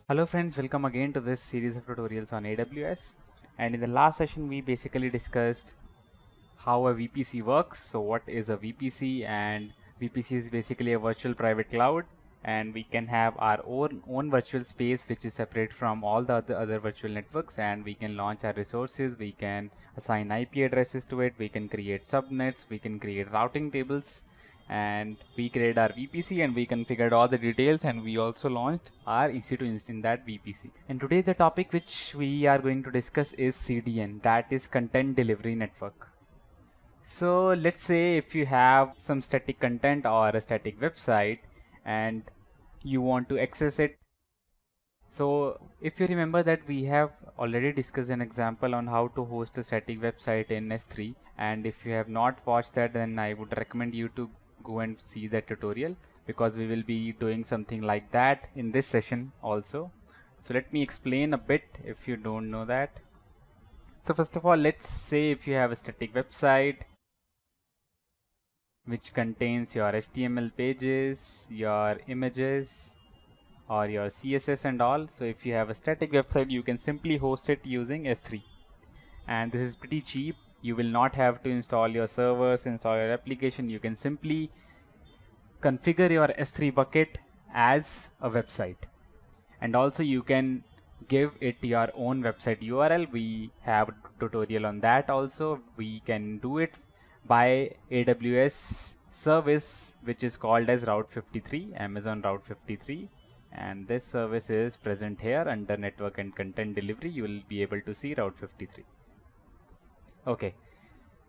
Hello friends, welcome again to this series of tutorials on AWS. And in the last session we basically discussed how a VPC works. So what is a VPC? And VPC is basically a virtual private cloud, and we can have our own virtual space which is separate from all the other virtual networks, and we can launch our resources, we can assign IP addresses to it, we can create subnets, we can create routing tables, and we created our VPC and we configured all the details, and we also launched our EC2 instance in that VPC. And today the topic which we are going to discuss is CDN, that is Content Delivery Network. So let's say if you have some static content or a static website and you want to access it. So if you remember that we have already discussed an example on how to host a static website in S3, and if you have not watched that, then I would recommend you to go and see that tutorial, because we will be doing something like that in this session also. So let me explain a bit if you don't know that. So first of all, let's say if you have a static website which contains your HTML pages, your images, or your CSS and all. So if you have a static website, you can simply host it using S3, and this is pretty cheap. You will not have to install your servers, install your application. You can simply configure your S3 bucket as a website, and also you can give it your own website URL. We have a tutorial on that also. We can do it by AWS service which is called as Route 53, Amazon Route 53, and this service is present here under network and content delivery. You will be able to see Route 53. Okay,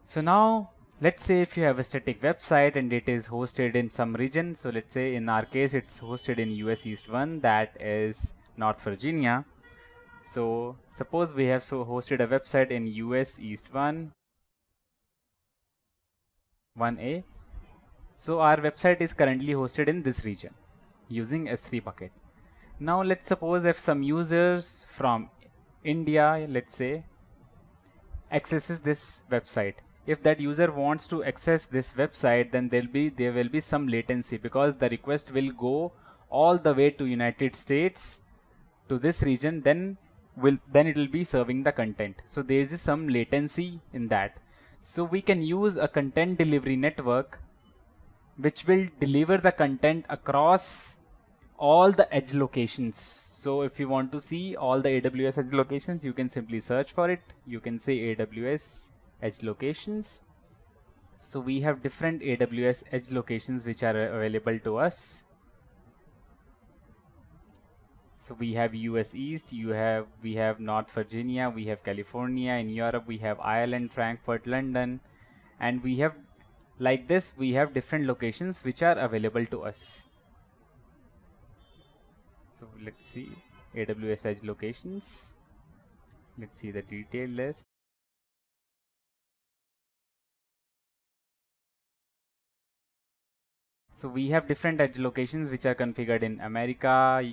so now let's say if you have a static website and it is hosted in some region. So let's say in our case it's hosted in US East 1, that is North Virginia. So suppose we have hosted a website in US East 1A. So our website is currently hosted in this region using S3 bucket. Now let's suppose if some users from India, let's say, accesses this website. If that user wants to access this website, then there will be some latency, because the request will go all the way to United States to this region, then it will be serving the content. So there is some latency in that. So we can use a content delivery network which will deliver the content across all the edge locations. So if you want to see all the AWS edge locations, you can simply search for it. You can say AWS edge locations. So we have different AWS edge locations which are available to us. So we have US East, we have North Virginia, we have California. In Europe we have Ireland, Frankfurt, London, and we have, like this, we have different locations which are available to us. So let's see AWS edge locations. Let's see the detailed list. So we have different edge locations which are configured in America,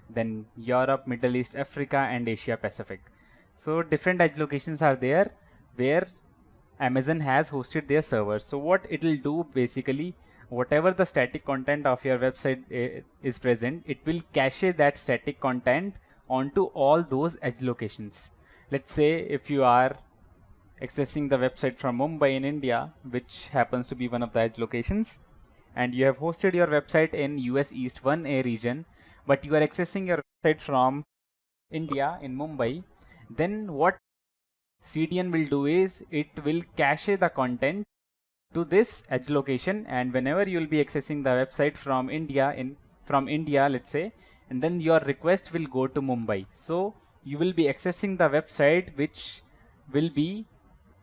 then Europe, Middle East, Africa, and Asia Pacific. So different edge locations are there where Amazon has hosted their servers. So what it will do, basically, whatever the static content of your website is present, it will cache that static content onto all those edge locations. Let's say if you are accessing the website from Mumbai in India, which happens to be one of the edge locations, and you have hosted your website in US East 1A region, but you are accessing your website from India in Mumbai, then what CDN will do is it will cache the content to this edge location, and whenever you will be accessing the website from India, let's say, and then your request will go to Mumbai. So you will be accessing the website which will be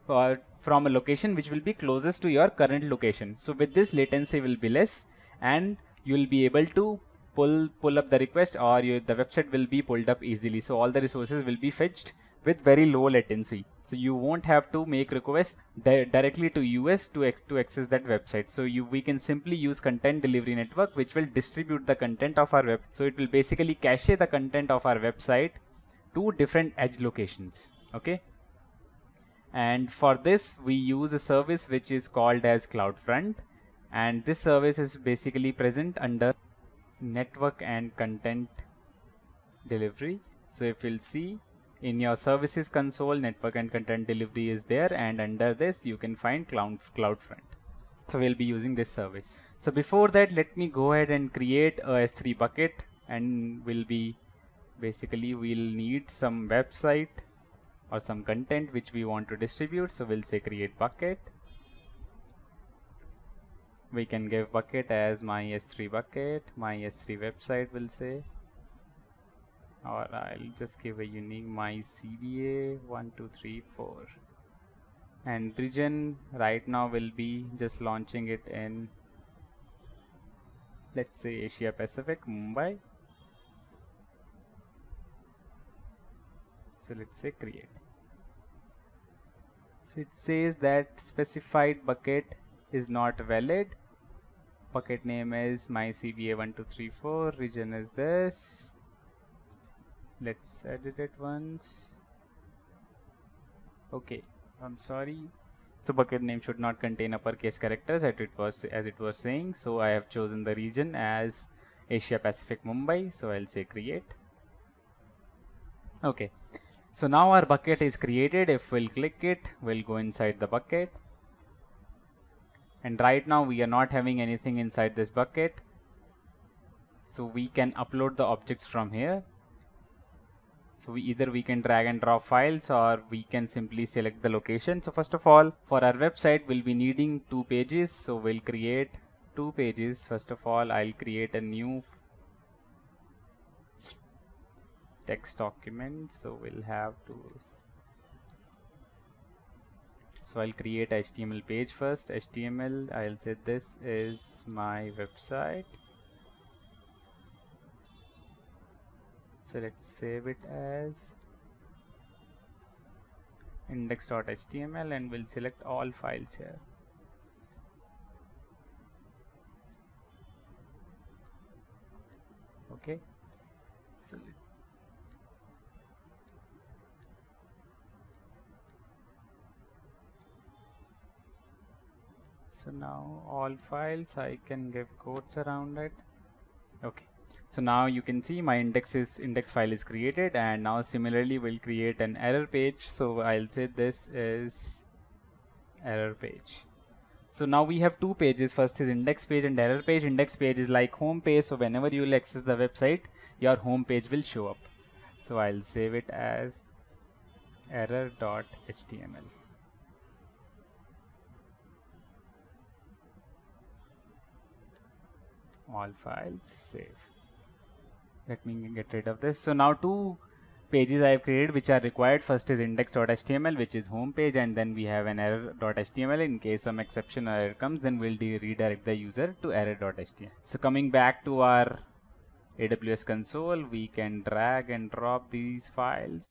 from a location which will be closest to your current location. So with this, latency will be less, and you will be able to pull up the request, or the website will be pulled up easily. So all the resources will be fetched with very low latency. So you won't have to make requests directly to US to access that website. So we can simply use content delivery network which will distribute the content of our web. So it will basically cache the content of our website to different edge locations. Okay. And for this we use a service which is called as CloudFront, and this service is basically present under network and content delivery. So if you'll see in your services console, network and content delivery is there, and under this you can find CloudFront. So we'll be using this service. So before that, let me go ahead and create a S3 bucket, and we'll need some website or some content which we want to distribute. So we'll say create bucket. We can give bucket as my S3 bucket, my S3 website will say, or I'll just give a unique my CBA 1234, and region right now will be just launching it in, let's say, Asia Pacific, Mumbai. So let's say create. So it says that specified bucket is not valid. Bucket name is my CBA 1234, region is this. Let's edit it once. Okay, I'm sorry. So bucket name should not contain uppercase characters as it was saying. So I have chosen the region as Asia Pacific Mumbai. So I'll say create. Okay. So now our bucket is created. If we'll click it, we'll go inside the bucket. And right now we are not having anything inside this bucket. So we can upload the objects from here. So we can drag and drop files, or we can simply select the location. So first of all, for our website, we'll be needing 2 pages. So we'll create 2 pages. First of all, I'll create a new text document. So we'll have to, so I'll create HTML page first. HTML, I'll say this is my website. So let's save it as index.html, and we'll select all files here. Okay. So now all files, I can give quotes around it. Okay. So now you can see my index file is created, and now similarly we'll create an error page. So I'll say this is error page. So now we have 2 pages. First is index page and error page. Index page is like home page, so whenever you will access the website, your home page will show up. So I'll save it as error.html. All files, save. Let me get rid of this. So now 2 pages I have created which are required. First is index.html, which is home page, and then we have an error.html. In case some exception or error comes, then we'll redirect the user to error.html. So coming back to our AWS console, we can drag and drop these files.